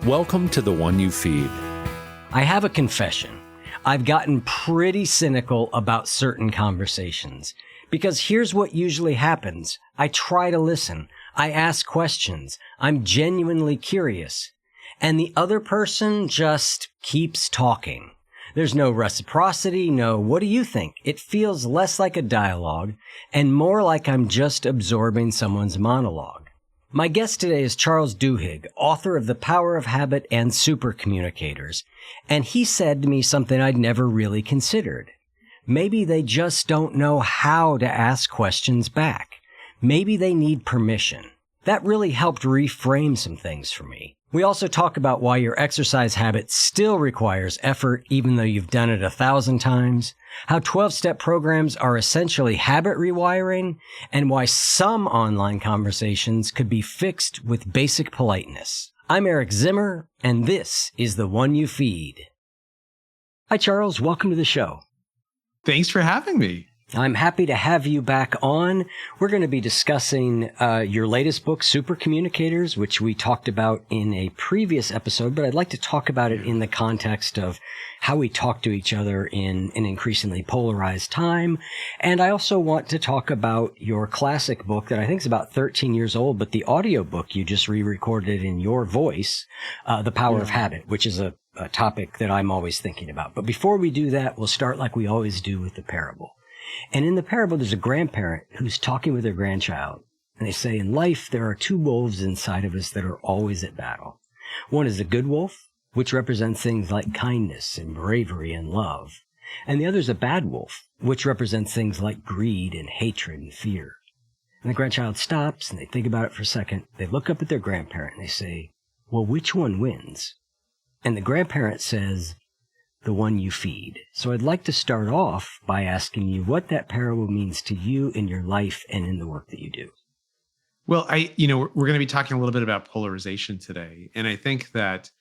Welcome to The One You Feed. I have a confession. I've gotten pretty cynical about certain conversations because here's what usually happens. I try to listen. I ask questions. I'm genuinely curious. And the other person just keeps talking. There's no reciprocity, no what do you think? It feels less like a dialogue and more like I'm just absorbing someone's monologue. My guest today is Charles Duhigg, author of The Power of Habit and Super Communicators, and he said to me something I'd never really considered. Maybe they just don't know how to ask questions back. Maybe they need permission. That really helped reframe some things for me. We also talk about why your exercise habit still requires effort even though you've done it 1,000 times, how 12-step programs are essentially habit rewiring, and why some online conversations could be fixed with basic politeness. I'm Eric Zimmer, and this is The One You Feed. Hi, Charles. Welcome to the show. Thanks for having me. I'm happy to have you back on. We're going to be discussing your latest book, Super Communicators, which we talked about in a previous episode, but I'd like to talk about it in the context of how we talk to each other in an increasingly polarized time. And I also want to talk about your classic book that I think is about 13 years old, but the audiobook you just re-recorded in your voice, The Power of Habit, which is a topic that I'm always thinking about. But before we do that, we'll start like we always do with the parable. And in the parable, there's a grandparent who's talking with their grandchild. And they say, in life, there are two wolves inside of us that are always at battle. One is a good wolf, which represents things like kindness and bravery and love. And the other is a bad wolf, which represents things like greed and hatred and fear. And the grandchild stops and they think about it for a second. They look up at their grandparent and they say, well, which one wins? And the grandparent says, the one you feed. So I'd like to start off by asking you what that parable means to you in your life and in the work that you do. Well, we're going to be talking a little bit about polarization today. And I think that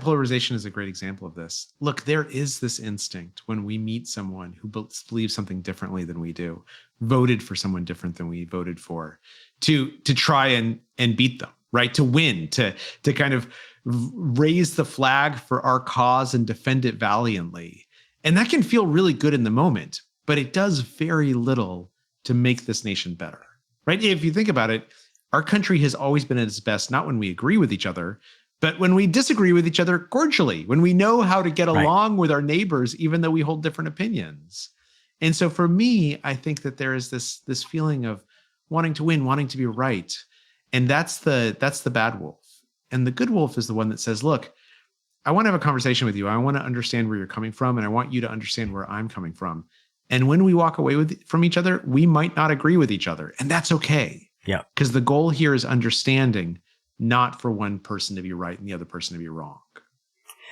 polarization is a great example of this. Look, there is this instinct when we meet someone who believes something differently than we do, voted for someone different than we voted for, to try and beat them, right? To win, to kind of raise the flag for our cause and defend it valiantly. And that can feel really good in the moment, but it does very little to make this nation better, right? If you think about it, our country has always been at its best, not when we agree with each other, but when we disagree with each other cordially, when we know how to get along with our neighbors, even though we hold different opinions. And so for me, I think that there is this feeling of wanting to win, wanting to be right. And that's the bad wolf. And the good wolf is the one that says, look, I want to have a conversation with you. I want to understand where you're coming from, and I want you to understand where I'm coming from. And when we walk away from each other, we might not agree with each other. And that's okay. Yeah. Because the goal here is understanding, not for one person to be right and the other person to be wrong.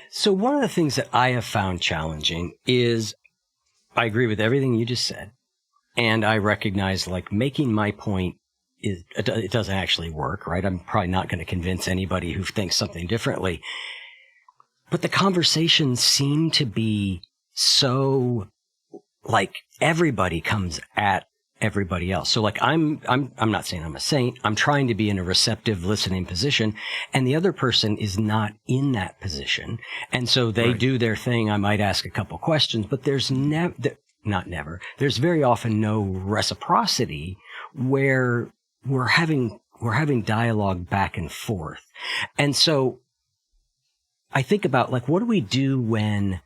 So one of the things that I have found challenging is I agree with everything you just said. And I recognize like making my point it doesn't actually work, right? I'm probably not going to convince anybody who thinks something differently. But the conversations seem to be so like everybody comes at everybody else. So like I'm not saying I'm a saint. I'm trying to be in a receptive listening position, and the other person is not in that position. And so they do their thing. I might ask a couple questions, but there's there's very often no reciprocity where we're having dialogue back and forth. And so I think about like, what do we do when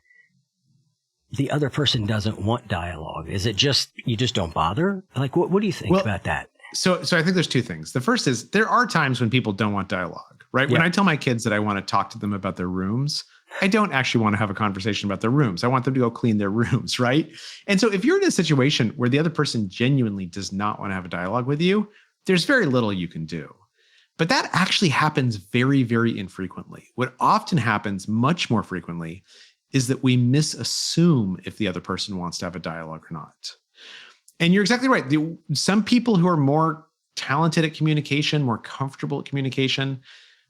the other person doesn't want dialogue? Is it just, you just don't bother? Like, what do you think about that? So I think there's two things. The first is there are times when people don't want dialogue, right? Yeah. When I tell my kids that I want to talk to them about their rooms, I don't actually want to have a conversation about their rooms. I want them to go clean their rooms, right? And so if you're in a situation where the other person genuinely does not want to have a dialogue with you, there's very little you can do. But that actually happens very, very infrequently. What often happens much more frequently is that we misassume if the other person wants to have a dialogue or not. And you're exactly right. Some people who are more talented at communication, more comfortable at communication,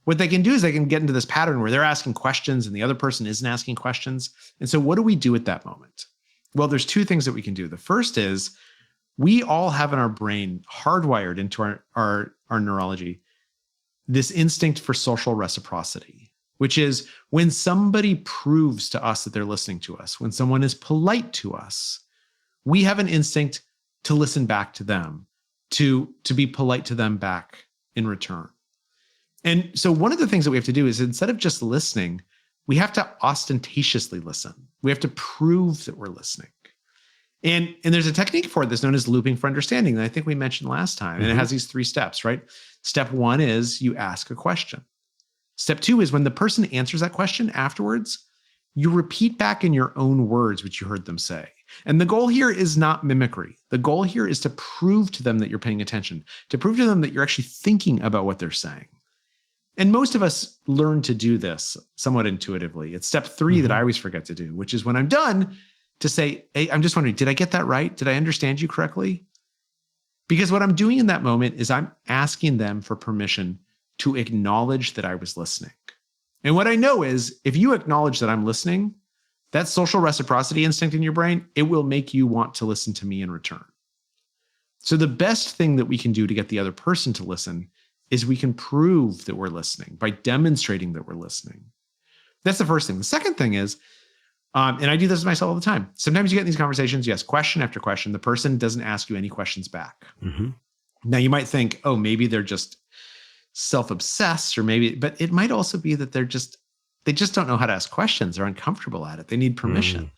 what they can do is they can get into this pattern where they're asking questions and the other person isn't asking questions. And so what do we do at that moment? Well, there's two things that we can do. The first is we all have in our brain, hardwired into our neurology, this instinct for social reciprocity. which is when somebody proves to us that they're listening to us, when someone is polite to us, we have an instinct to listen back to them, to be polite to them back in return. And so one of the things that we have to do is, instead of just listening, we have to ostentatiously listen. We have to prove that we're listening. And there's a technique for this known as looping for understanding that I think we mentioned last time. And it has these 3 steps, right? Step 1 is you ask a question. Step 2 is when the person answers that question afterwards, you repeat back in your own words what you heard them say. And the goal here is not mimicry. The goal here is to prove to them that you're paying attention, to prove to them that you're actually thinking about what they're saying. And most of us learn to do this somewhat intuitively. It's step 3 that I always forget to do, which is when I'm done, to say, hey, I'm just wondering, did I get that right? Did I understand you correctly? Because what I'm doing in that moment is I'm asking them for permission to acknowledge that I was listening. And what I know is, if you acknowledge that I'm listening, that social reciprocity instinct in your brain, it will make you want to listen to me in return. So the best thing that we can do to get the other person to listen is we can prove that we're listening by demonstrating that we're listening. That's the first thing. The second thing is, and I do this myself all the time. Sometimes you get in these conversations, yes, question after question, the person doesn't ask you any questions back. Now you might think, oh, maybe they're just self-obsessed, or maybe, but it might also be that they just don't know how to ask questions. They're uncomfortable at it. They need permission.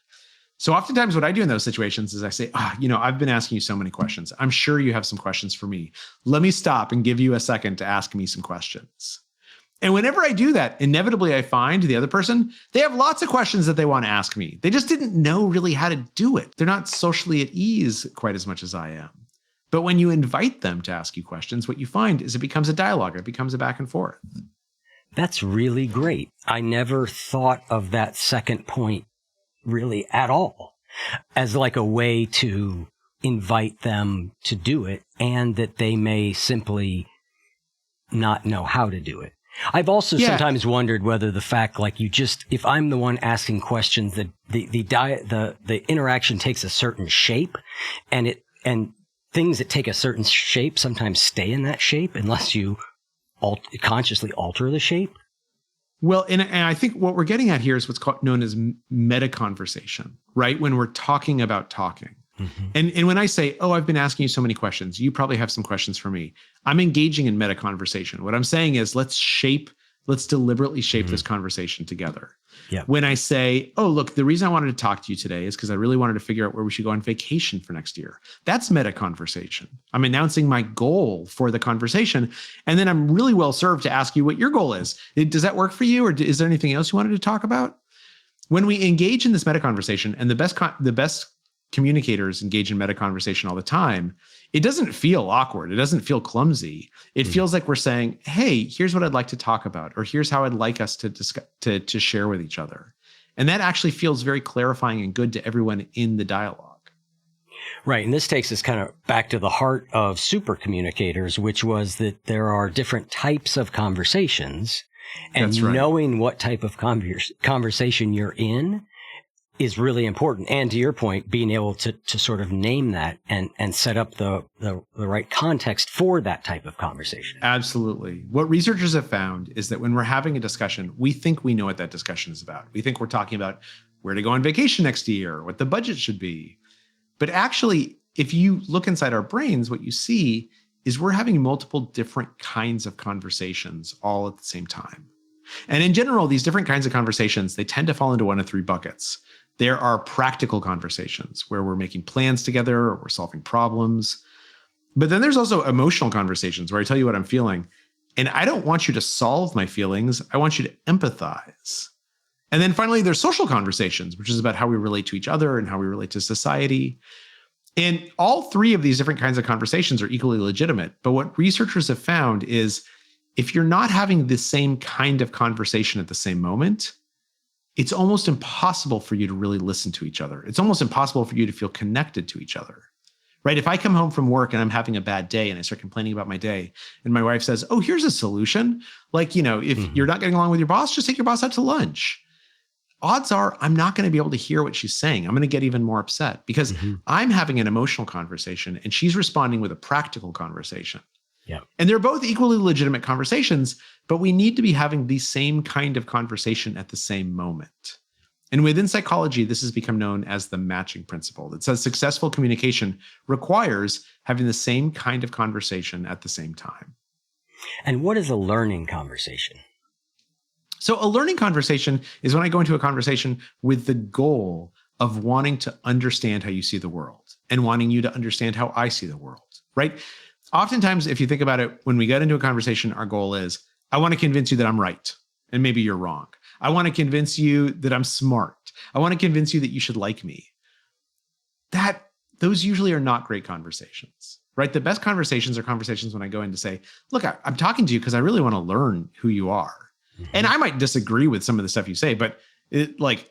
So oftentimes what I do in those situations is I say, I've been asking you so many questions. I'm sure you have some questions for me. Let me stop and give you a second to ask me some questions. And whenever I do that, inevitably I find the other person, they have lots of questions that they want to ask me. They just didn't know really how to do it. They're not socially at ease quite as much as I am. But when you invite them to ask you questions, what you find is it becomes a dialogue. It becomes a back and forth. That's really great. I never thought of that second point really at all as like a way to invite them to do it, and that they may simply not know how to do it. I've also sometimes wondered whether the fact, like, if I'm the one asking questions, the interaction takes a certain shape, and things that take a certain shape sometimes stay in that shape unless you consciously alter the shape. Well, and I think what we're getting at here is what's known as meta conversation, right? When we're talking about talking. And when I say, oh, I've been asking you so many questions, you probably have some questions for me. I'm engaging in meta conversation. What I'm saying is, let's deliberately shape this conversation together. When I say, oh, look, the reason I wanted to talk to you today is because I really wanted to figure out where we should go on vacation for next year. That's meta conversation. I'm announcing my goal for the conversation. And then I'm really well served to ask you what your goal is. Does that work for you? Or is there anything else you wanted to talk about? When we engage in this meta conversation, and the best communicators engage in meta conversation all the time, it doesn't feel awkward. It doesn't feel clumsy. It feels like we're saying, hey, here's what I'd like to talk about, or here's how I'd like us to discuss, to share with each other. And that actually feels very clarifying and good to everyone in the dialogue. Right. And this takes us kind of back to the heart of super communicators, which was that there are different types of conversations, and knowing what type of conversation you're in is really important. And to your point, being able to sort of name that and set up the right context for that type of conversation. Absolutely. What researchers have found is that when we're having a discussion, we think we know what that discussion is about. We think we're talking about where to go on vacation next year, what the budget should be. But actually, if you look inside our brains, what you see is we're having multiple different kinds of conversations all at the same time. And in general, these different kinds of conversations, they tend to fall into one of 3 buckets. There are practical conversations where we're making plans together or we're solving problems. But then there's also emotional conversations where I tell you what I'm feeling. And I don't want you to solve my feelings. I want you to empathize. And then finally, there's social conversations, which is about how we relate to each other and how we relate to society. And all 3 of these different kinds of conversations are equally legitimate. But what researchers have found is if you're not having the same kind of conversation at the same moment, it's almost impossible for you to really listen to each other. It's almost impossible for you to feel connected to each other, right? If I come home from work and I'm having a bad day and I start complaining about my day, and my wife says, oh, here's a solution. Like, if you're not getting along with your boss, just take your boss out to lunch. Odds are I'm not going to be able to hear what she's saying. I'm going to get even more upset because I'm having an emotional conversation and she's responding with a practical conversation. Yeah. And they're both equally legitimate conversations, but we need to be having the same kind of conversation at the same moment. And within psychology, this has become known as the matching principle. That says successful communication requires having the same kind of conversation at the same time. And what is a learning conversation? So a learning conversation is when I go into a conversation with the goal of wanting to understand how you see the world and wanting you to understand how I see the world, right? Oftentimes, if you think about it, when we get into a conversation, our goal is, I want to convince you that I'm right and maybe you're wrong. I want to convince you that I'm smart. I want to convince you that you should like me. Those usually are not great conversations, right? The best conversations are conversations when I go in to say, look, I'm talking to you because I really want to learn who you are. Mm-hmm. And I might disagree with some of the stuff you say, but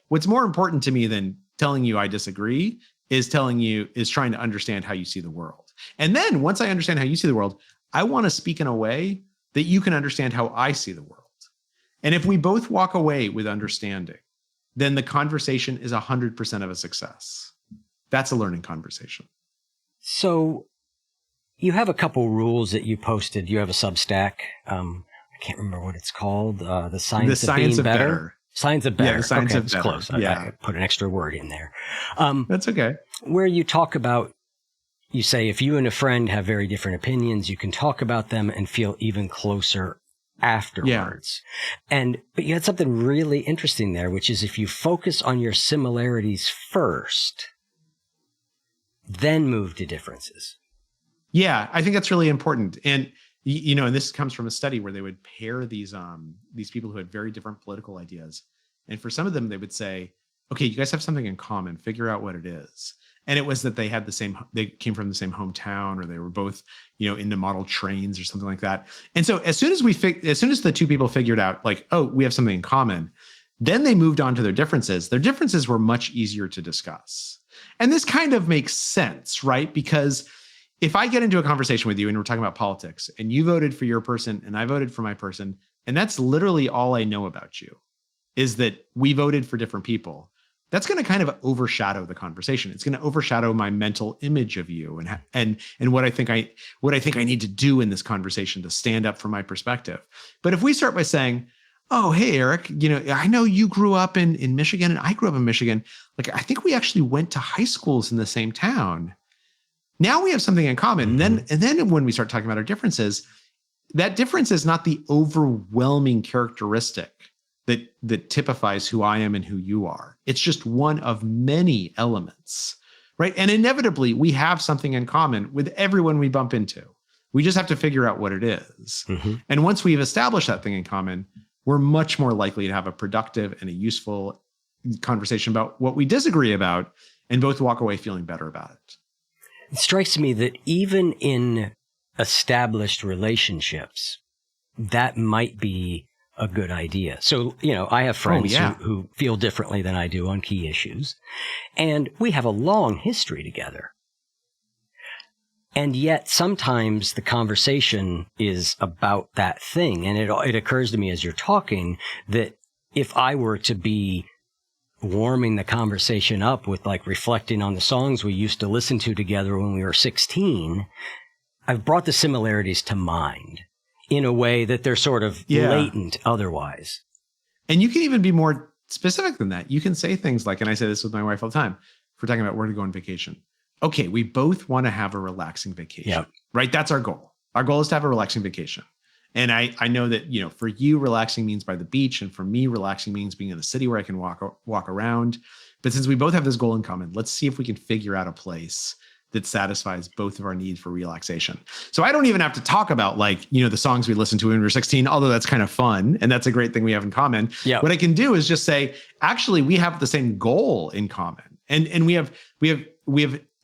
what's more important to me than telling you I disagree is trying to understand how you see the world. And then once I understand how you see the world, I want to speak in a way that you can understand how I see the world. And if we both walk away with understanding, then the conversation is 100% of a success. That's a learning conversation. So you have a couple rules that you posted. You have a Substack. I can't remember what it's called. The Science of Being Better. Science of Better. Yeah, the Science of Better. Close. Yeah. I put an extra word in there. That's okay. Where you talk about, you say, if you and a friend have very different opinions, you can talk about them and feel even closer afterwards. Yeah. But you had something really interesting there, which is if you focus on your similarities first, then move to differences. Yeah, I think that's really important. And and this comes from a study where they would pair these people who had very different political ideas. And for some of them, they would say, okay, you guys have something in common, figure out what it is. And it was that they came from the same hometown, or they were both, into model trains or something like that. And so as soon as the two people figured out we have something in common, then they moved on to their differences. Their differences were much easier to discuss. And this kind of makes sense, right? Because if I get into a conversation with you and we're talking about politics and you voted for your person and I voted for my person, and that's literally all I know about you, is that we voted for different people, that's going to kind of overshadow the conversation. It's going to overshadow my mental image of you and what I think I need to do in this conversation to stand up for my perspective. But if we start by saying, oh, hey, Eric, I know you grew up in Michigan and I grew up in Michigan. I think we actually went to high schools in the same town. Now we have something in common. Mm-hmm. And then when we start talking about our differences, that difference is not the overwhelming characteristic that typifies who I am and who you are. It's just one of many elements, right? And inevitably, we have something in common with everyone we bump into. We just have to figure out what it is. Mm-hmm. And once we've established that thing in common, we're much more likely to have a productive and a useful conversation about what we disagree about and both walk away feeling better about it. It strikes me that even in established relationships, that might be a good idea. So, I have friends who feel differently than I do on key issues, and we have a long history together. And yet sometimes the conversation is about that thing. And it occurs to me as you're talking that if I were to be warming the conversation up with reflecting on the songs we used to listen to together when we were 16, I've brought the similarities to mind in a way that they're sort of latent otherwise. And you can even be more specific than that. You can say things like, and I say this with my wife all the time, if we're talking about where to go on vacation. Okay, we both want to have a relaxing vacation, right? That's our goal. Our goal is to have a relaxing vacation. And I know that, for you, relaxing means by the beach. And for me, relaxing means being in a city where I can walk around. But since we both have this goal in common, let's see if we can figure out a place that satisfies both of our needs for relaxation. So I don't even have to talk about the songs we listened to when we were 16, although that's kind of fun. And that's a great thing we have in common. Yeah. What I can do is just say, actually, we have the same goal in common. And we have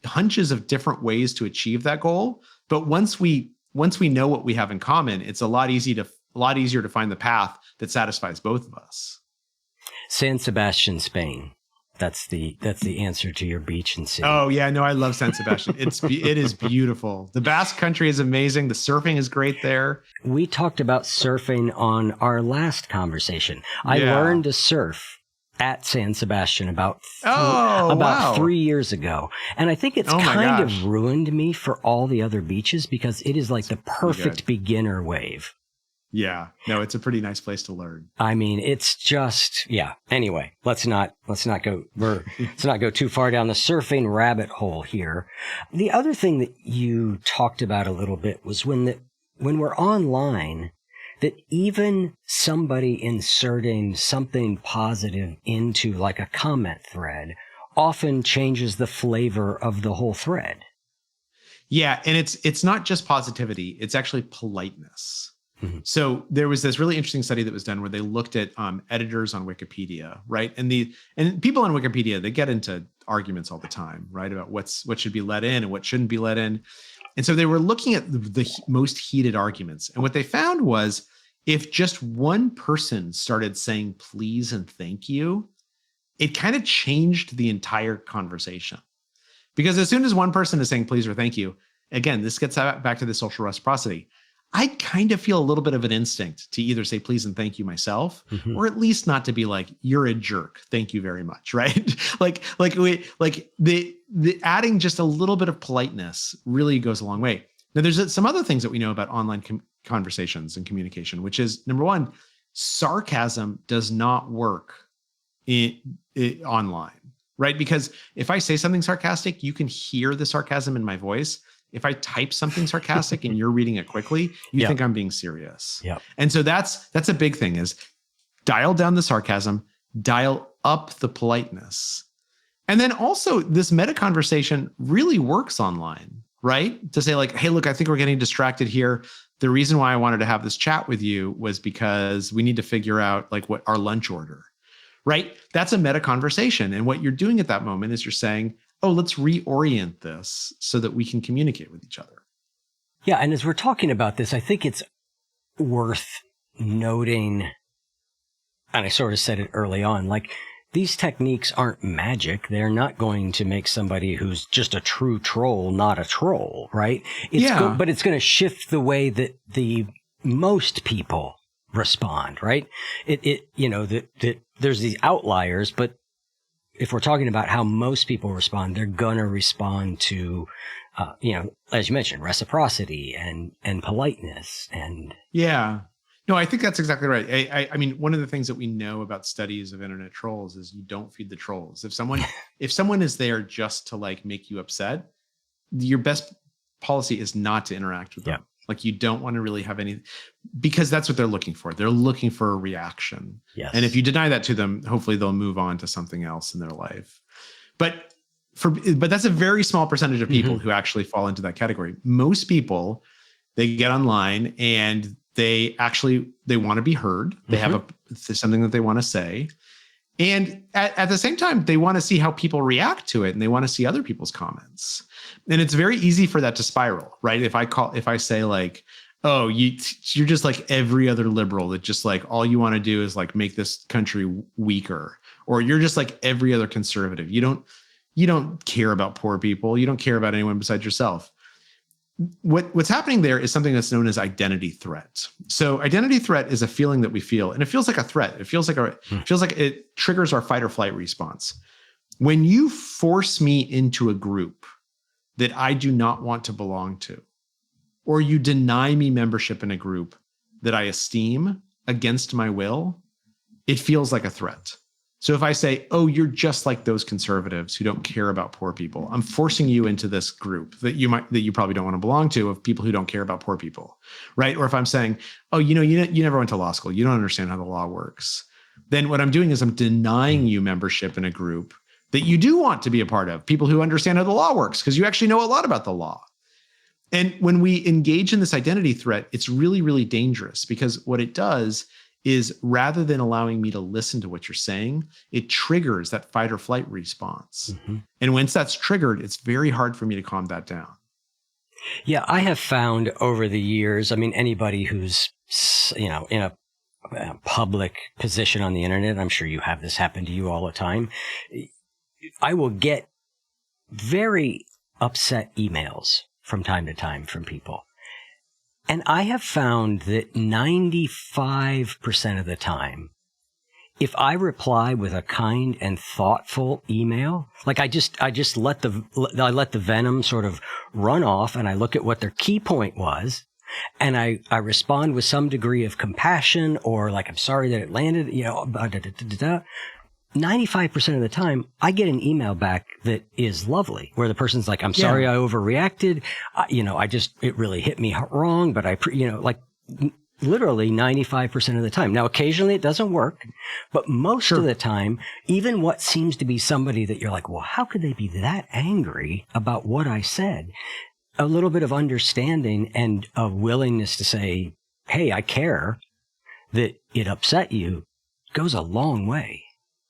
hunches of different ways to achieve that goal. But once we know what we have in common, it's a lot easier to find the path that satisfies both of us. San Sebastian, Spain. That's the answer to your beach and city. Oh yeah, no, I love San Sebastian. It is beautiful. The Basque Country is amazing. The surfing is great there. We talked about surfing on our last conversation. I learned to surf at San Sebastian about wow. 3 years ago. And I think it's kind of ruined me for all the other beaches because it is like the perfect beginner wave. Yeah. No, it's a pretty nice place to learn. I mean, it's just, yeah. Anyway, let's not go too far down the surfing rabbit hole here. The other thing that you talked about a little bit was when we're online, that even somebody inserting something positive into like a comment thread often changes the flavor of the whole thread. Yeah. And it's not just positivity. It's actually politeness. Mm-hmm. So there was this really interesting study that was done where they looked at editors on Wikipedia, right? And people on Wikipedia, they get into arguments all the time, right? About what should be let in and what shouldn't be let in. And so they were looking at the most heated arguments. And what they found was if just one person started saying please and thank you, it kind of changed the entire conversation. Because as soon as one person is saying please or thank you, again, this gets back to the social reciprocity. I kind of feel a little bit of an instinct to either say please and thank you myself, mm-hmm. or at least not to be like, you're a jerk. Thank you very much. Right. like the adding just a little bit of politeness really goes a long way. Now there's some other things that we know about online conversations and communication, which is number one, sarcasm does not work online, right? Because if I say something sarcastic, you can hear the sarcasm in my voice. If I type something sarcastic and you're reading it quickly, you think I'm being serious. Yep. And so that's a big thing is dial down the sarcasm, dial up the politeness. And then also this meta conversation really works online, right? To say like, hey, look, I think we're getting distracted here. The reason why I wanted to have this chat with you was because we need to figure out like what our lunch order, right? That's a meta conversation. And what you're doing at that moment is you're saying, oh, let's reorient this so that we can communicate with each other. Yeah. And as we're talking about this, I think it's worth noting, and I sort of said it early on, like these techniques aren't magic. They're not going to make somebody who's just a true troll not a troll, right? But it's going to shift the way that the most people respond, right? There's these outliers, but if we're talking about how most people respond, they're going to respond to, as you mentioned, reciprocity and politeness and. Yeah. No, I think that's exactly right. I mean, one of the things that we know about studies of internet trolls is you don't feed the trolls. If someone is there just to like make you upset, your best policy is not to interact with them. Yeah. Like you don't want to really have any, because that's what they're looking for. They're looking for a reaction. Yes. And if you deny that to them, hopefully they'll move on to something else in their life. But that's a very small percentage of people who actually fall into that category. Most people, they get online and they want to be heard. They have something that they want to say. And at the same time, they want to see how people react to it and they want to see other people's comments. And it's very easy for that to spiral, right? If I say like, oh, you're just like every other liberal that just like all you want to do is like make this country weaker, or you're just like every other conservative. You don't care about poor people. You don't care about anyone besides yourself. What's happening there is something that's known as identity threat. So identity threat is a feeling that we feel, and it feels like a threat. It feels like it triggers our fight or flight response. When you force me into a group that I do not want to belong to, or you deny me membership in a group that I esteem against my will, it feels like a threat. So if I say, oh, you're just like those conservatives who don't care about poor people, I'm forcing you into this group that you probably don't want to belong to, of people who don't care about poor people, right? Or if I'm saying, oh, you never went to law school, you don't understand how the law works, then what I'm doing is I'm denying you membership in a group that you do want to be a part of, people who understand how the law works, because you actually know a lot about the law. And when we engage in this identity threat, it's really, really dangerous, because what it does is rather than allowing me to listen to what you're saying, it triggers that fight or flight response. And once that's triggered, it's very hard for me to calm that down. Yeah, I have found over the years, I mean, anybody who's, in a public position on the internet, I'm sure you have this happen to you all the time, I will get very upset emails from time to time from people. And I have found that 95% of the time, if I reply with a kind and thoughtful email, like I just let the venom sort of run off, and I look at what their key point was, and I respond with some degree of compassion, or like, I'm sorry that it landed, 95% of the time, I get an email back that is lovely, where the person's like, I'm sorry I overreacted. It really hit me wrong, but literally 95% of the time. Now, occasionally it doesn't work, but most of the time, even what seems to be somebody that you're like, well, how could they be that angry about what I said? A little bit of understanding and a willingness to say, hey, I care that it upset you goes a long way.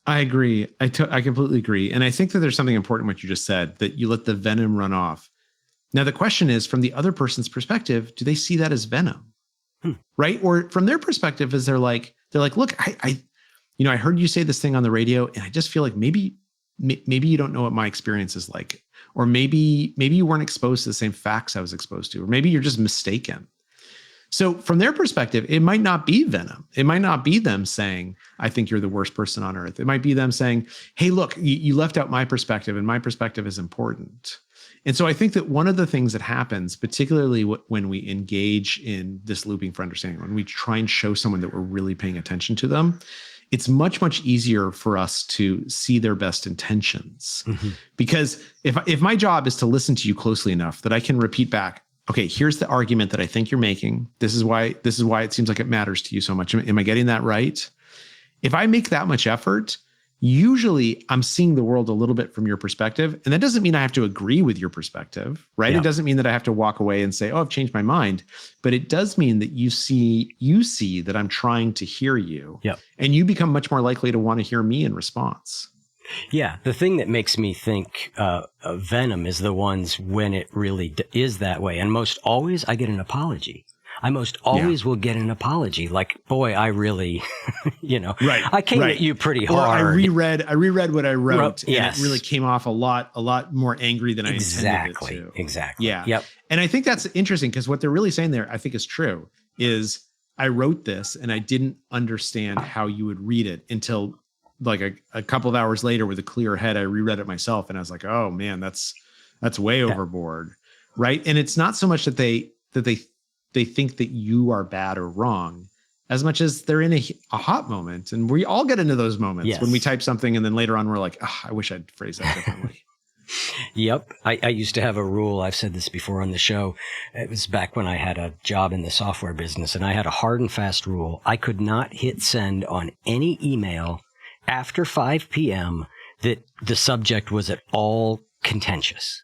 I agree. I completely agree. And I think that there's something important in what you just said, that you let the venom run off. Now, the question is, from the other person's perspective, do they see that as venom? Right? Or from their perspective, is they're like, look, I heard you say this thing on the radio, and I just feel like maybe you don't know what my experience is like. Or maybe you weren't exposed to the same facts I was exposed to, or maybe you're just mistaken. So from their perspective, it might not be venom. It might not be them saying, I think you're the worst person on earth. It might be them saying, hey, look, you left out my perspective, and my perspective is important. And so I think that one of the things that happens, particularly when we engage in this looping for understanding, when we try and show someone that we're really paying attention to them, it's much, much easier for us to see their best intentions. Mm-hmm. Because if my job is to listen to you closely enough that I can repeat back, okay, here's the argument that I think you're making. This is why it seems like it matters to you so much. Am I getting that right? If I make that much effort, usually I'm seeing the world a little bit from your perspective. And that doesn't mean I have to agree with your perspective, right? Yeah. It doesn't mean that I have to walk away and say, oh, I've changed my mind. But it does mean that you see that I'm trying to hear you. Yeah. And you become much more likely to want to hear me in response. Yeah. The thing that makes me think venom is the ones when it really is that way. And most always I get an apology. I most always will get an apology. Like, boy, I really, right, I came at you pretty hard. Or I reread what I wrote, and it really came off a lot more angry than I intended it to. Exactly. Yeah. Yep. And I think that's interesting, because what they're really saying there, I think is true, is I wrote this and I didn't understand how you would read it until like a couple of hours later with a clear head. I reread it myself and I was like, oh man, that's way overboard. Right. And it's not so much that they think that you are bad or wrong, as much as they're in a hot moment. And we all get into those moments when we type something and then later on we're like, oh, I wish I'd phrase that differently. Yep. I used to have a rule. I've said this before on the show. It was back when I had a job in the software business, and I had a hard and fast rule. I could not hit send on any email after 5 p.m. that the subject was at all contentious.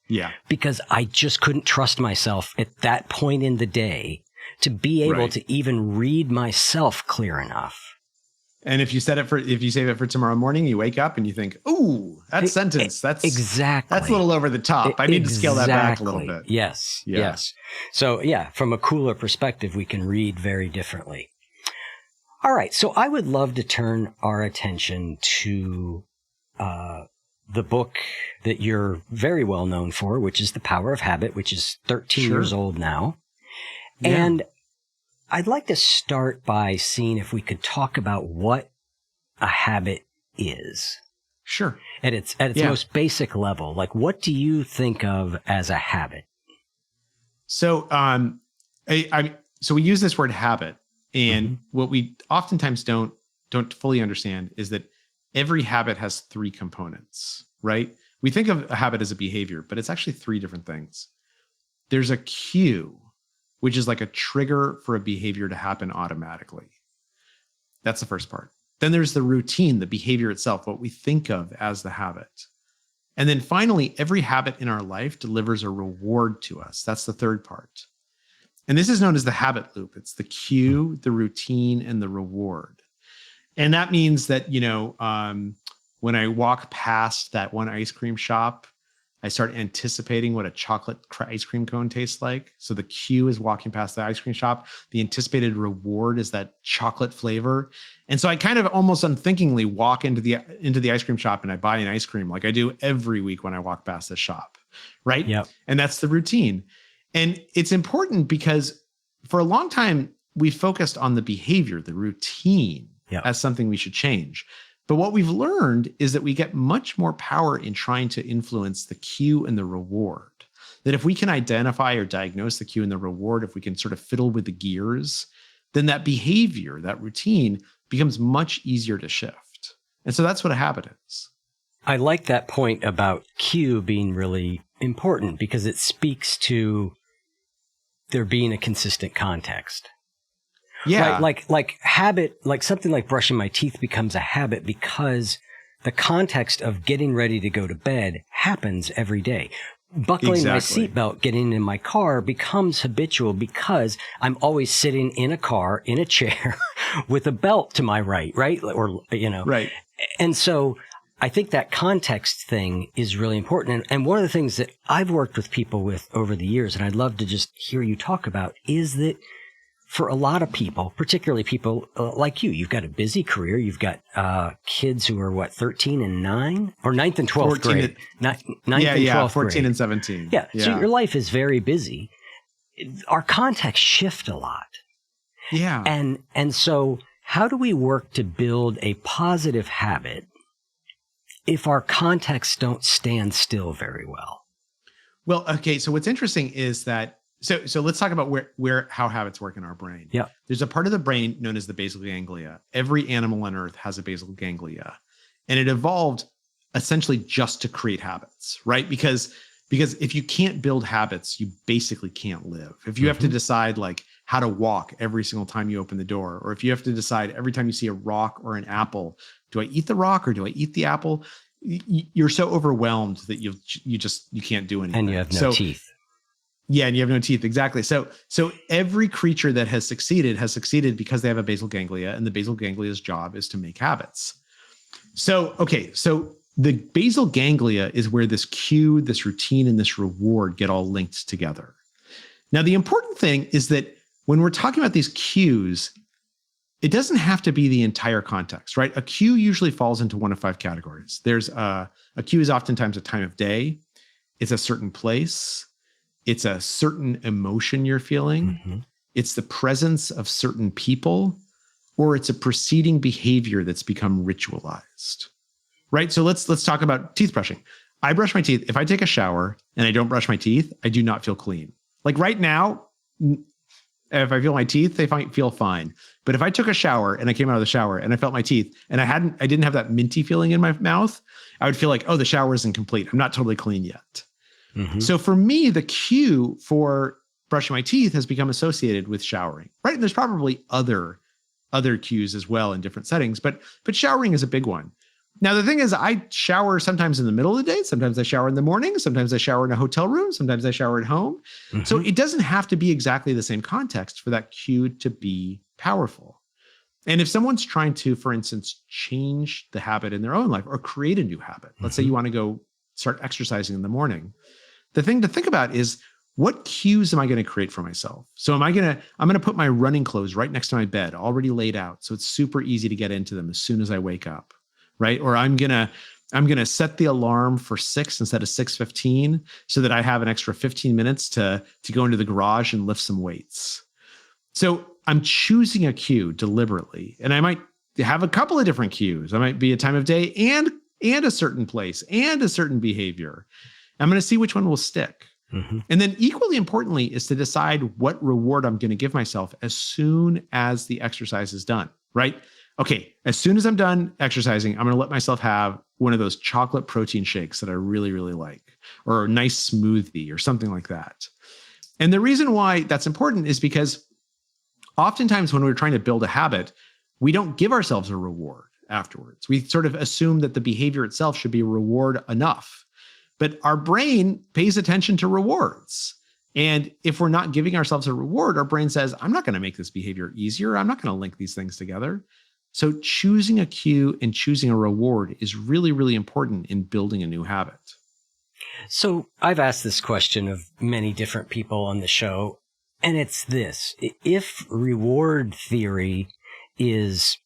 Yeah. Because I just couldn't trust myself at that point in the day to be able to even read myself clear enough. And if you save it for tomorrow morning, you wake up and you think, ooh, that sentence, that's exactly, that's a little over the top. I need to scale that back a little bit. Yes. Yeah. Yes. So from a cooler perspective, we can read very differently. All right. So I would love to turn our attention to, the book that you're very well known for, which is The Power of Habit, which is 13 years old now. Yeah. And I'd like to start by seeing if we could talk about what a habit is. Sure. At its most basic level. Like, what do you think of as a habit? So, so we use this word habit, and what we oftentimes don't fully understand is that every habit has three components, right? We think of a habit as a behavior, but it's actually three different things. There's a cue, which is like a trigger for a behavior to happen automatically. That's the first part. Then there's the routine, the behavior itself, what we think of as the habit. And then finally, every habit in our life delivers a reward to us. That's the third part. And this is known as the habit loop. It's the cue, the routine, and the reward. And that means that, when I walk past that one ice cream shop, I start anticipating what a chocolate ice cream cone tastes like. So the cue is walking past the ice cream shop. The anticipated reward is that chocolate flavor. And so I kind of almost unthinkingly walk into the ice cream shop and I buy an ice cream, like I do every week when I walk past the shop, right? Yep. And that's the routine. And it's important because for a long time, we focused on the behavior, the routine. as something we should change. But what we've learned is that we get much more power in trying to influence the cue and the reward. That if we can identify or diagnose the cue and the reward, if we can sort of fiddle with the gears, then that behavior, that routine becomes much easier to shift. And so that's what a habit is. I like that point about cue being really important because it speaks to there being a consistent context. Yeah. Right? Like habit, like something like brushing my teeth becomes a habit because the context of getting ready to go to bed happens every day. Buckling my seatbelt, getting in my car becomes habitual because I'm always sitting in a car, in a chair with a belt to my right? Or, Right. And so I think that context thing is really important. And one of the things that I've worked with people with over the years, and I'd love to just hear you talk about, is that for a lot of people, particularly people like you've got a busy career. You've got kids who are 13 and 9 or 9th and 12th grade. 9th and 12th 14 grade. and 17. Yeah. So your life is very busy. Our contexts shift a lot. Yeah. And so how do we work to build a positive habit if our contexts don't stand still very well? Well, okay. So what's interesting is that So let's talk about how habits work in our brain. Yeah. There's a part of the brain known as the basal ganglia. Every animal on Earth has a basal ganglia. And it evolved essentially just to create habits, right? Because if you can't build habits, you basically can't live. If you have to decide like how to walk every single time you open the door, or if you have to decide every time you see a rock or an apple, do I eat the rock or do I eat the apple? You're so overwhelmed that you can't do anything. And you have no teeth. Yeah, and you have no teeth. Exactly. So every creature that has succeeded because they have a basal ganglia, and the basal ganglia's job is to make habits. So the basal ganglia is where this cue, this routine, and this reward get all linked together. Now, the important thing is that when we're talking about these cues, it doesn't have to be the entire context, right? A cue usually falls into one of 5 categories. There's a cue is oftentimes a time of day. It's a certain place. It's a certain emotion you're feeling. It's the presence of certain people, or it's a preceding behavior that's become ritualized, right? So let's talk about teeth brushing. I brush my teeth. If I take a shower and I don't brush my teeth, I do not feel clean. Like right now, if I feel my teeth, they feel fine. But if I took a shower and I came out of the shower and I felt my teeth and I didn't have that minty feeling in my mouth, I would feel like, oh, the shower isn't complete. I'm not totally clean yet. So for me, the cue for brushing my teeth has become associated with showering, right? And there's probably other cues as well in different settings, but showering is a big one. Now, the thing is, I shower sometimes in the middle of the day. Sometimes I shower in the morning. Sometimes I shower in a hotel room. Sometimes I shower at home. So it doesn't have to be exactly the same context for that cue to be powerful. And if someone's trying to, for instance, change the habit in their own life or create a new habit, let's say you want to go start exercising in the morning. The thing to think about is, what cues am I going to create for myself? So I'm going to put my running clothes right next to my bed, already laid out. So it's super easy to get into them as soon as I wake up, right? Or I'm going to set the alarm for 6 instead of 6:15 so that I have an extra 15 minutes to go into the garage and lift some weights. So I'm choosing a cue deliberately, and I might have a couple of different cues. I might be a time of day and a certain place and a certain behavior. I'm going to see which one will stick. And then equally importantly is to decide what reward I'm going to give myself as soon as the exercise is done, right? Okay, as soon as I'm done exercising, I'm going to let myself have one of those chocolate protein shakes that I really, really like, or a nice smoothie or something like that. And the reason why that's important is because oftentimes when we're trying to build a habit, we don't give ourselves a reward afterwards. We sort of assume that the behavior itself should be a reward enough. But our brain pays attention to rewards. And if we're not giving ourselves a reward, our brain says, I'm not going to make this behavior easier. I'm not going to link these things together. So choosing a cue and choosing a reward is really, really important in building a new habit. So I've asked this question of many different people on the show, and it's this. If reward theory is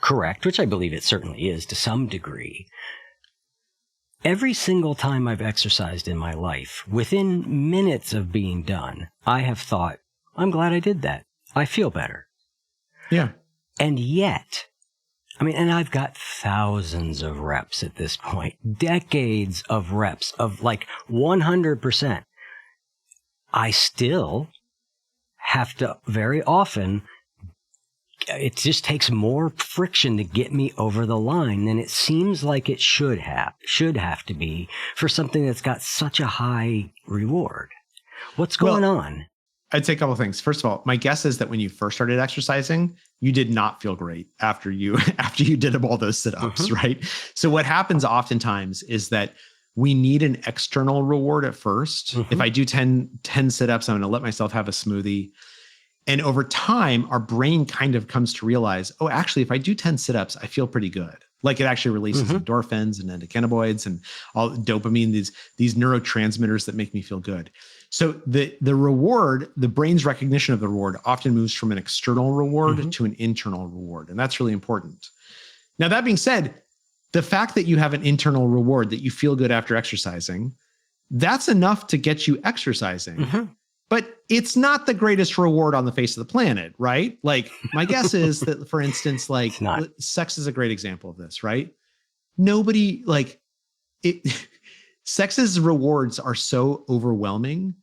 correct, which I believe it certainly is to some degree, every single time I've exercised in my life, within minutes of being done, I have thought, I'm glad I did that. I feel better. Yeah. And yet, I mean, and I've got thousands of reps at this point, decades of reps of like 100%. I still have to very often, it just takes more friction to get me over the line than it seems like it should have to be for something that's got such a high reward. What's going on? I'd say a couple of things. First of all, my guess is that when you first started exercising, you did not feel great after you did all those sit-ups, right? So what happens oftentimes is that we need an external reward at first. If I do 10 sit-ups, I'm going to let myself have a smoothie. And over time, our brain kind of comes to realize, oh, actually, if I do 10 sit-ups, I feel pretty good. Like it actually releases endorphins and endocannabinoids and all dopamine, these neurotransmitters that make me feel good. So the reward, the brain's recognition of the reward often moves from an external reward to an internal reward. And that's really important. Now, that being said, the fact that you have an internal reward that you feel good after exercising, that's enough to get you exercising. But it's not the greatest reward on the face of the planet, right? Like my guess is that, for instance, like sex is a great example of this, right? Nobody like it. Sex's rewards are so overwhelming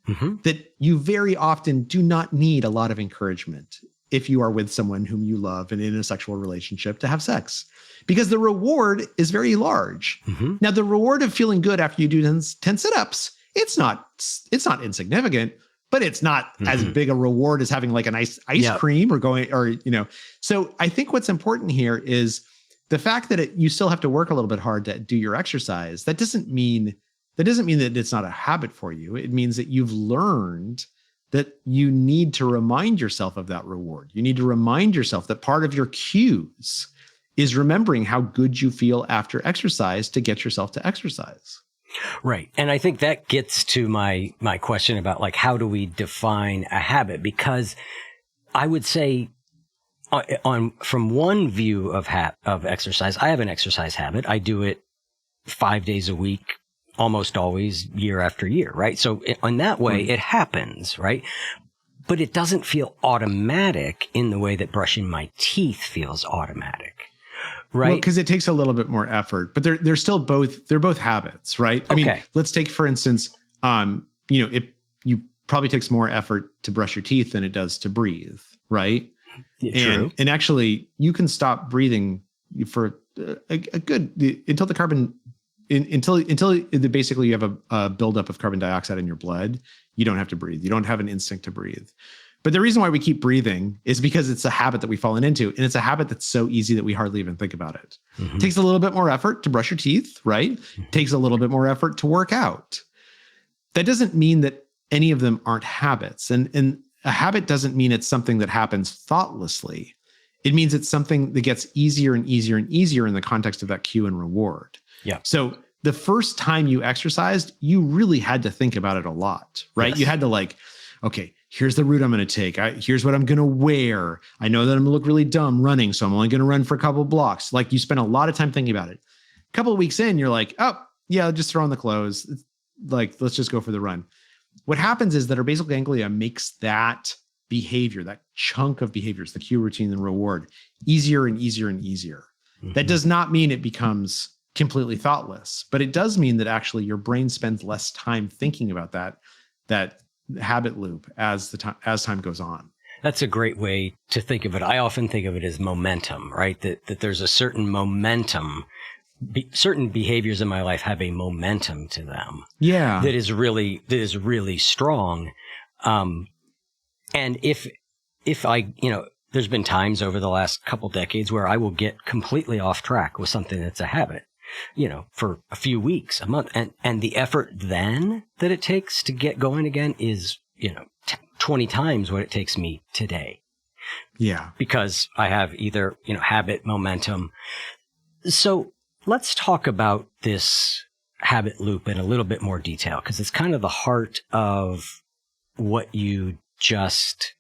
that you very often do not need a lot of encouragement if you are with someone whom you love and in a sexual relationship to have sex, because the reward is very large. Now, the reward of feeling good after you do 10 sit-ups, it's not insignificant, but it's not as big a reward as having like a nice ice cream or going, or, you know. So I think what's important here is the fact that you still have to work a little bit hard to do your exercise. That doesn't mean that it's not a habit for you. It means that you've learned that you need to remind yourself of that reward. You need to remind yourself that part of your cues is remembering how good you feel after exercise to get yourself to exercise. Right. And I think that gets to my question about like, how do we define a habit? Because I would say from one view of exercise, I have an exercise habit. I do it 5 days a week, almost always, year after year, right? So in that way, it happens, right? But it doesn't feel automatic in the way that brushing my teeth feels automatic, right? Well, because it takes a little bit more effort, but they're still both habits, right? I mean, let's take, for instance, you probably takes more effort to brush your teeth than it does to breathe, right? True. And actually, you can stop breathing for a good until the carbon. Until basically you have a buildup of carbon dioxide in your blood, you don't have to breathe. You don't have an instinct to breathe. But the reason why we keep breathing is because it's a habit that we've fallen into. And it's a habit that's so easy that we hardly even think about it. It takes a little bit more effort to brush your teeth, right? It takes a little bit more effort to work out. That doesn't mean that any of them aren't habits. And a habit doesn't mean it's something that happens thoughtlessly. It means it's something that gets easier and easier and easier in the context of that cue and reward. Yeah. So the first time you exercised, you really had to think about it a lot, right? Yes. You had to like, okay, here's the route I'm going to take. Here's what I'm going to wear. I know that I'm going to look really dumb running, so I'm only going to run for a couple of blocks. Like you spent a lot of time thinking about it. A couple of weeks in, you're like, oh yeah, just throw on the clothes. Like, let's just go for the run. What happens is that our basal ganglia makes that behavior, that chunk of behaviors, the cue, routine, and reward, easier and easier and easier. That does not mean it becomes completely thoughtless, but it does mean that actually your brain spends less time thinking about that habit loop as time goes on. That's a great way to think of it. I often think of it as momentum, right? That there's a certain momentum. Certain behaviors in my life have a momentum to them. Yeah. That is really strong. And if I, there's been times over the last couple decades where I will get completely off track with something that's a habit, for a few weeks, a month. And the effort then that it takes to get going again is, 20 times what it takes me today. Yeah. Because I have either, habit, momentum. So let's talk about this habit loop in a little bit more detail, because it's kind of the heart of what you just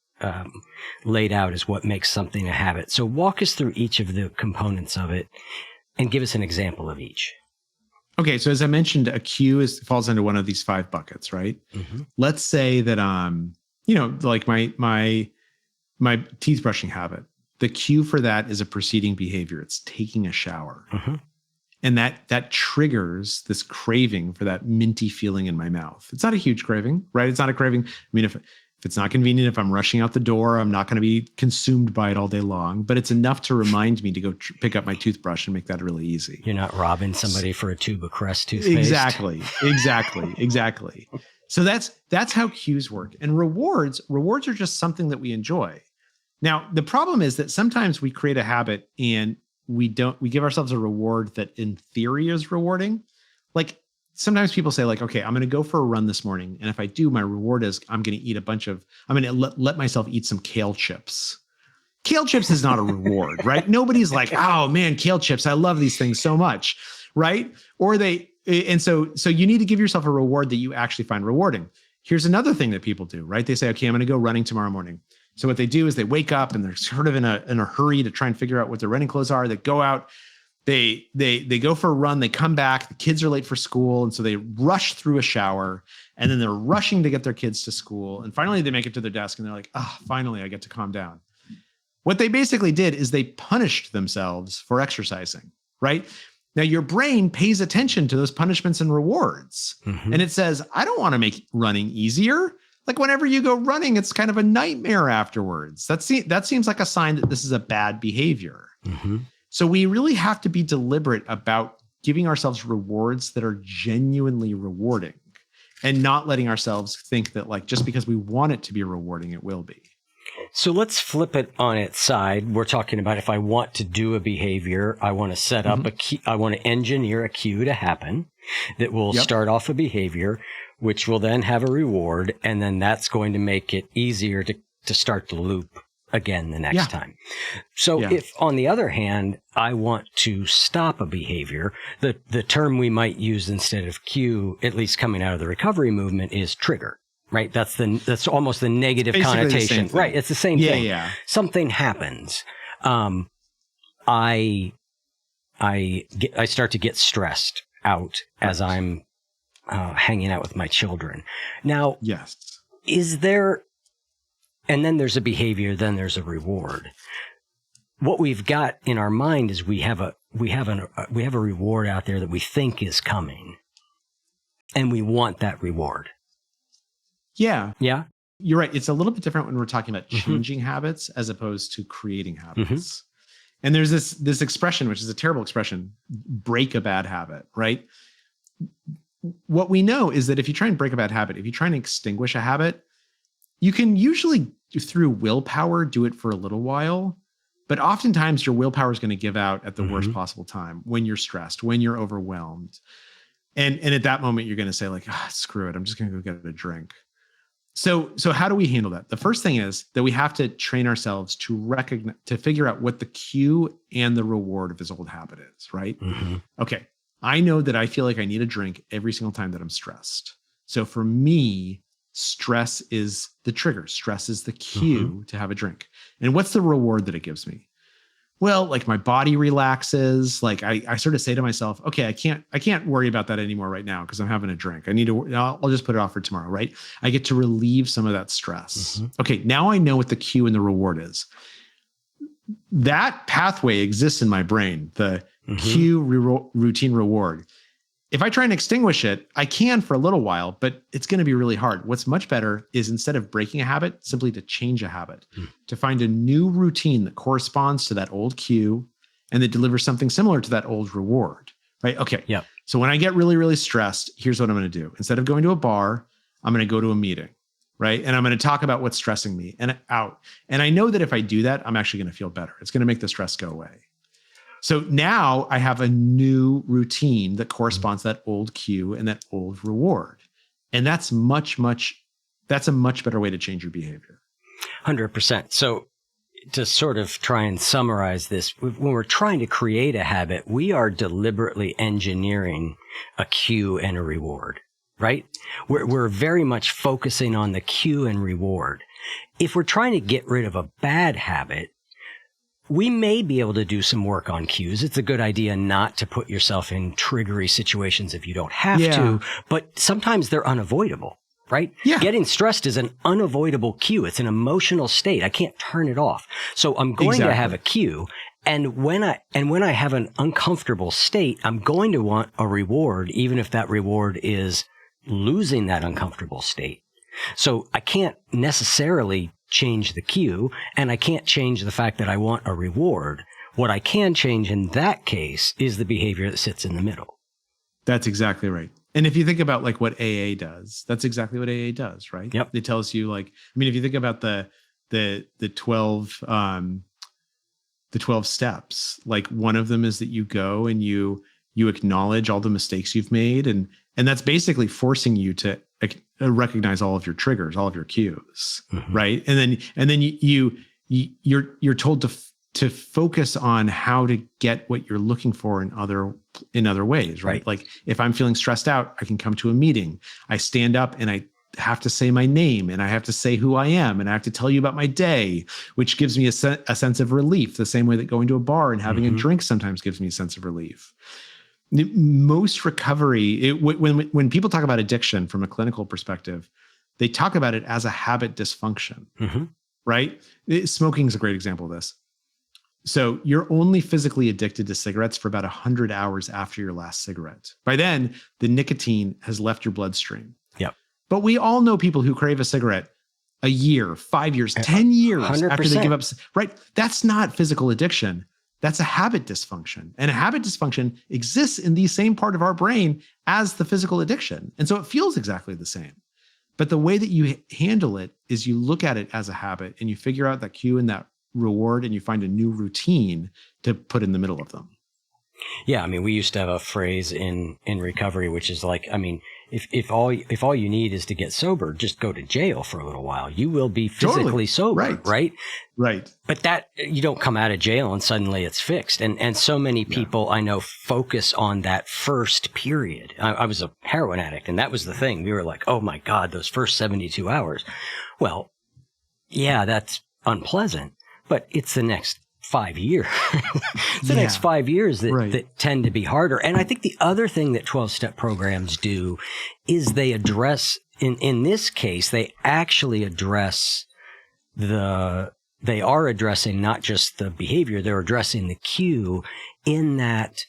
laid out is what makes something a habit. So walk us through each of the components of it and give us an example of each. Okay. So as I mentioned, a cue falls into one of these 5 buckets, right? Let's say that, like my teeth brushing habit. the cue for that is a preceding behavior. It's taking a shower. And that triggers this craving for that minty feeling in my mouth. It's not a huge craving, right? It's not a craving. I mean, if it's not convenient, if I'm rushing out the door, I'm not going to be consumed by it all day long, but it's enough to remind me to go pick up my toothbrush and make that really easy. You're not robbing somebody for a tube of Crest toothpaste. Exactly. So that's how cues work. And rewards are just something that we enjoy. Now, the problem is that sometimes we create a habit and we give ourselves a reward that in theory is rewarding. Like sometimes people say like, okay, I'm going to go for a run this morning. And if I do, my reward is I'm going to eat I'm going to let myself eat some kale chips. Kale chips is not a reward, right? Nobody's like, oh man, kale chips. I love these things so much, right? So you need to give yourself a reward that you actually find rewarding. Here's another thing that people do, right? They say, okay, I'm going to go running tomorrow morning. So what they do is they wake up and they're sort of in a hurry to try and figure out what their running clothes are. They go out, they go for a run, they come back, the kids are late for school. And so they rush through a shower and then they're rushing to get their kids to school. And finally they make it to their desk and they're like, finally I get to calm down. What they basically did is they punished themselves for exercising, right? Now your brain pays attention to those punishments and rewards. And it says, I don't want to make running easier. Like whenever you go running, it's kind of a nightmare afterwards. That seems like a sign that this is a bad behavior. So we really have to be deliberate about giving ourselves rewards that are genuinely rewarding and not letting ourselves think that like, just because we want it to be rewarding, it will be. So let's flip it on its side. We're talking about if I want to do a behavior, I want to set up a key, I want to engineer a cue to happen that will start off a behavior, which will then have a reward. And then that's going to make it easier to start the loop again the next time. So if on the other hand, I want to stop a behavior, the term we might use instead of cue, at least coming out of the recovery movement, is trigger. Right. That's almost the negative basically connotation. Right. It's the same thing. Yeah. Something happens. I start to get stressed out as I'm hanging out with my children. Now, is there, and then there's a behavior, then there's a reward. What we've got in our mind is we have a reward out there that we think is coming, and we want that reward. Yeah. You're right. It's a little bit different when we're talking about changing habits as opposed to creating habits. And there's this expression, which is a terrible expression, break a bad habit, right? What we know is that if you try and break a bad habit, if you try and extinguish a habit, you can usually through willpower do it for a little while, but oftentimes your willpower is going to give out at the worst possible time when you're stressed, when you're overwhelmed. And at that moment, you're going to say like, screw it. I'm just going to go get a drink. So how do we handle that? The first thing is that we have to train ourselves to figure out what the cue and the reward of this old habit is, right? Okay, I know that I feel like I need a drink every single time that I'm stressed. So for me, stress is the trigger. Stress is the cue to have a drink. And what's the reward that it gives me? Well, like my body relaxes. Like I sort of say to myself, okay, I can't worry about that anymore right now because I'm having a drink. I'll just put it off for tomorrow, right? I get to relieve some of that stress. Okay, now I know what the cue and the reward is. That pathway exists in my brain, the cue, routine, reward. If I try and extinguish it, I can for a little while, but it's going to be really hard. What's much better is instead of breaking a habit, simply to change a habit, to find a new routine that corresponds to that old cue and that delivers something similar to that old reward, right? Okay. So when I get really, really stressed, here's what I'm going to do. Instead of going to a bar, I'm going to go to a meeting, right? And I'm going to talk about what's stressing me and out. And I know that if I do that, I'm actually going to feel better. It's going to make the stress go away. So now I have a new routine that corresponds to that old cue and that old reward. And that's a much better way to change your behavior. 100%. So to sort of try and summarize this, when we're trying to create a habit, we are deliberately engineering a cue and a reward, right? We're very much focusing on the cue and reward. If we're trying to get rid of a bad habit, we may be able to do some work on cues. It's a good idea not to put yourself in triggery situations if you don't have to, but sometimes they're unavoidable, right? Yeah. Getting stressed is an unavoidable cue. It's an emotional state. I can't turn it off. So I'm going to have a cue. And when I have an uncomfortable state, I'm going to want a reward, even if that reward is losing that uncomfortable state. So I can't necessarily change the cue, and I can't change the fact that I want a reward. What I can change in that case is the behavior that sits in the middle. That's exactly right. And if you think about like what AA does, that's exactly what AA does, right? Yep. It tells you like, I mean, if you think about the 12 steps, like one of them is that you go and you acknowledge all the mistakes you've made, and that's basically forcing you to recognize all of your triggers, all of your cues, right? And then you're told to focus on how to get what you're looking for in other ways, right? Like if I'm feeling stressed out, I can come to a meeting. I stand up and I have to say my name, and I have to say who I am, and I have to tell you about my day, which gives me a sense of relief, the same way that going to a bar and having a drink sometimes gives me a sense of relief. Most recovery, when people talk about addiction from a clinical perspective, they talk about it as a habit dysfunction, right? Smoking is a great example of this. So you're only physically addicted to cigarettes for about 100 hours after your last cigarette. By then, the nicotine has left your bloodstream. Yep. But we all know people who crave a cigarette a year, 5 years, 10 years 100%. after they give up, right? That's not physical addiction. That's a habit dysfunction. And a habit dysfunction exists in the same part of our brain as the physical addiction. And so it feels exactly the same. But the way that you handle it is you look at it as a habit and you figure out that cue and that reward, and you find a new routine to put in the middle of them. Yeah, I mean, we used to have a phrase in recovery, which is like, I mean, if all you need is to get sober, just go to jail for a little while. You will be physically sober, right? Right. But that you don't come out of jail and suddenly it's fixed. And so many people I know focus on that first period. I was a heroin addict, and that was the thing. We were like, oh my God, those first 72 hours. Well, yeah, that's unpleasant, but it's the next 5 years. It's the next 5 years that tend to be harder. And I think the other thing that 12-step programs do is they address, in this case, they actually address they are addressing not just the behavior, they're addressing the cue in that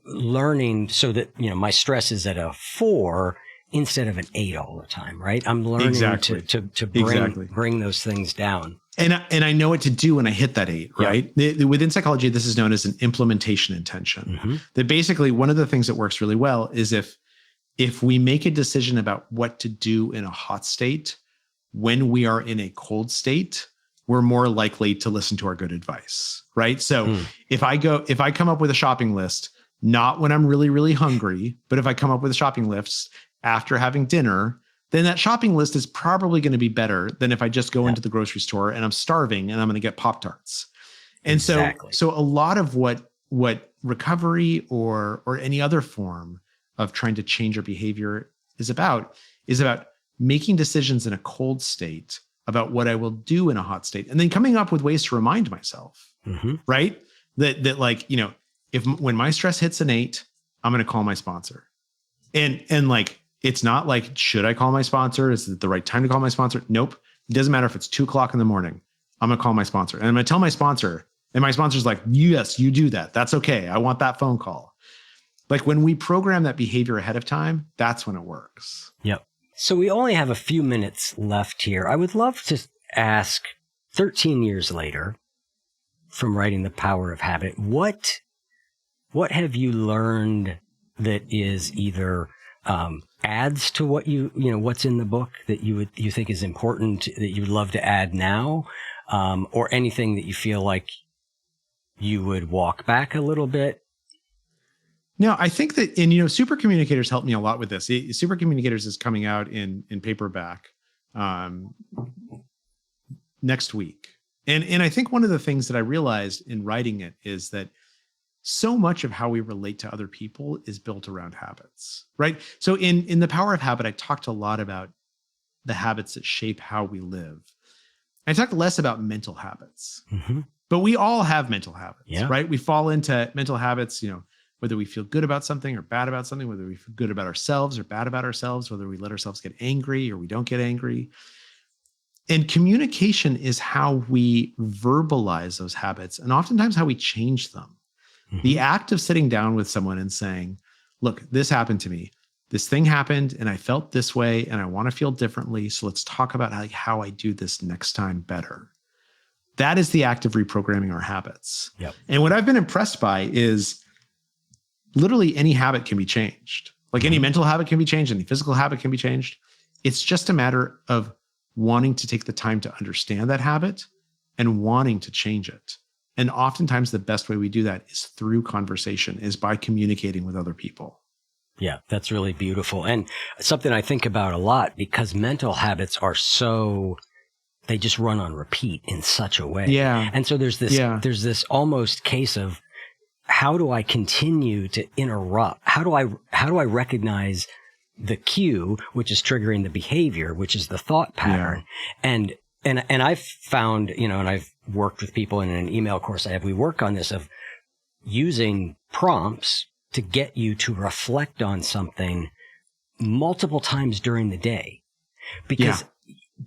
learning so that, you know, my stress is at a 4 instead of an 8 all the time, right? I'm learning to bring those things down. And I know what to do when I hit that 8, right? Within psychology, this is known as an implementation intention. That basically one of the things that works really well is if we make a decision about what to do in a hot state, when we are in a cold state, we're more likely to listen to our good advice, right? So if I come up with a shopping list, not when I'm really, really hungry, but if I come up with a shopping list after having dinner, then that shopping list is probably going to be better than if I just go into the grocery store and I'm starving and I'm going to get Pop-Tarts. And so a lot of what recovery or any other form of trying to change our behavior is about making decisions in a cold state about what I will do in a hot state, and then coming up with ways to remind myself, right? That like, you know, when my stress hits an 8, I'm going to call my sponsor. And like, it's not like, should I call my sponsor? Is it the right time to call my sponsor? Nope. It doesn't matter if it's 2:00 in the morning. I'm going to call my sponsor, and I'm going to tell my sponsor, and my sponsor's like, yes, you do that. That's okay. I want that phone call. Like when we program that behavior ahead of time, that's when it works. Yep. So we only have a few minutes left here. I would love to ask, 13 years later, from writing The Power of Habit, what have you learned that is either adds to what what's in the book that you think is important that you would love to add now, or anything that you feel like you would walk back a little bit? No, I think that, and Super Communicators helped me a lot with this. Super Communicators is coming out in paperback next week. And I think one of the things that I realized in writing it is that so much of how we relate to other people is built around habits, right? So in The Power of Habit, I talked a lot about the habits that shape how we live. I talked less about mental habits, but we all have mental habits, right? We fall into mental habits, whether we feel good about something or bad about something, whether we feel good about ourselves or bad about ourselves, whether we let ourselves get angry or we don't get angry. And communication is how we verbalize those habits and oftentimes how we change them. Mm-hmm. The act of sitting down with someone and saying, look, this happened to me. This thing happened and I felt this way and I want to feel differently. So let's talk about how I do this next time better. That is the act of reprogramming our habits. Yep. And what I've been impressed by is literally any habit can be changed. Like any mental habit can be changed, any physical habit can be changed. It's just a matter of wanting to take the time to understand that habit and wanting to change it. And oftentimes the best way we do that is through conversation, is by communicating with other people. Yeah, that's really beautiful. And something I think about a lot, because mental habits are they just run on repeat in such a way. Yeah. And so there's this almost case of, how do I continue to interrupt? How do I recognize the cue, which is triggering the behavior, which is the thought pattern? Yeah. And I've found, and I've worked with people in an email course we work on this of using prompts to get you to reflect on something multiple times during the day. Because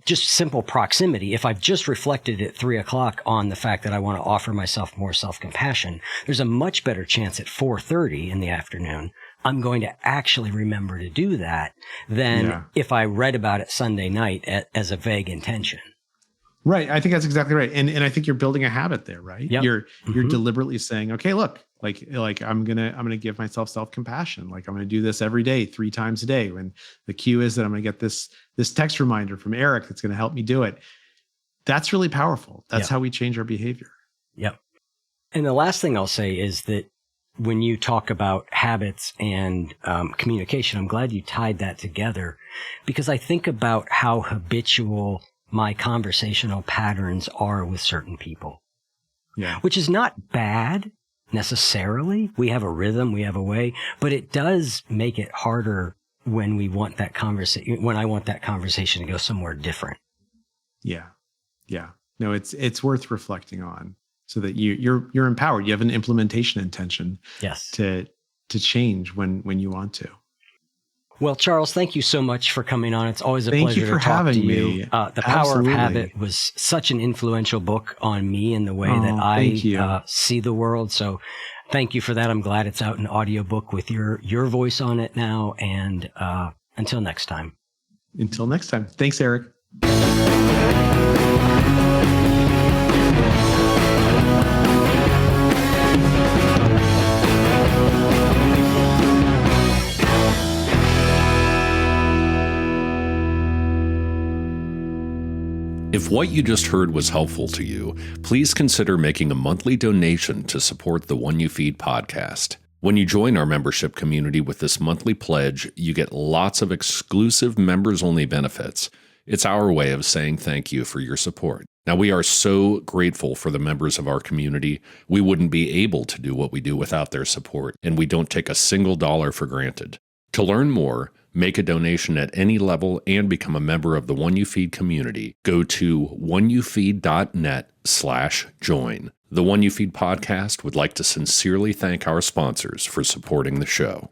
just simple proximity, if I've just reflected at 3:00 on the fact that I want to offer myself more self-compassion, there's a much better chance at 4:30 in the afternoon I'm going to actually remember to do that than if I read about it Sunday night as a vague intention. Right. I think that's exactly right. And I think you're building a habit there, right? Yep. You're deliberately saying, okay, look, like I'm gonna give myself self-compassion. Like I'm gonna do this every day, 3 times a day. When the cue is that I'm gonna get this text reminder from Eric that's gonna help me do it. That's really powerful. That's how we change our behavior. Yep. And the last thing I'll say is that when you talk about habits and communication, I'm glad you tied that together, because I think about how habitual my conversational patterns are with certain people, which is not bad necessarily. We have a rhythm, we have a way, but it does make it harder when we want that when I want that conversation to go somewhere different. Yeah. No, it's worth reflecting on so that you're empowered. You have an implementation intention. Yes. To change when you want to. Well, Charles, thank you so much for coming on. It's always a pleasure to talk to you. The Power of Habit was such an influential book on me in the way that I see the world. So thank you for that. I'm glad it's out in audiobook with your voice on it now. And until next time. Until next time. Thanks, Eric. If what you just heard was helpful to you, please consider making a monthly donation to support the One You Feed podcast. When you join our membership community with this monthly pledge, you get lots of exclusive members-only benefits. It's our way of saying thank you for your support. Now, we are so grateful for the members of our community. We wouldn't be able to do what we do without their support, and we don't take a single dollar for granted. To learn more, make a donation at any level, and become a member of the One You Feed community, go to oneyoufeed.net/join. The One You Feed podcast would like to sincerely thank our sponsors for supporting the show.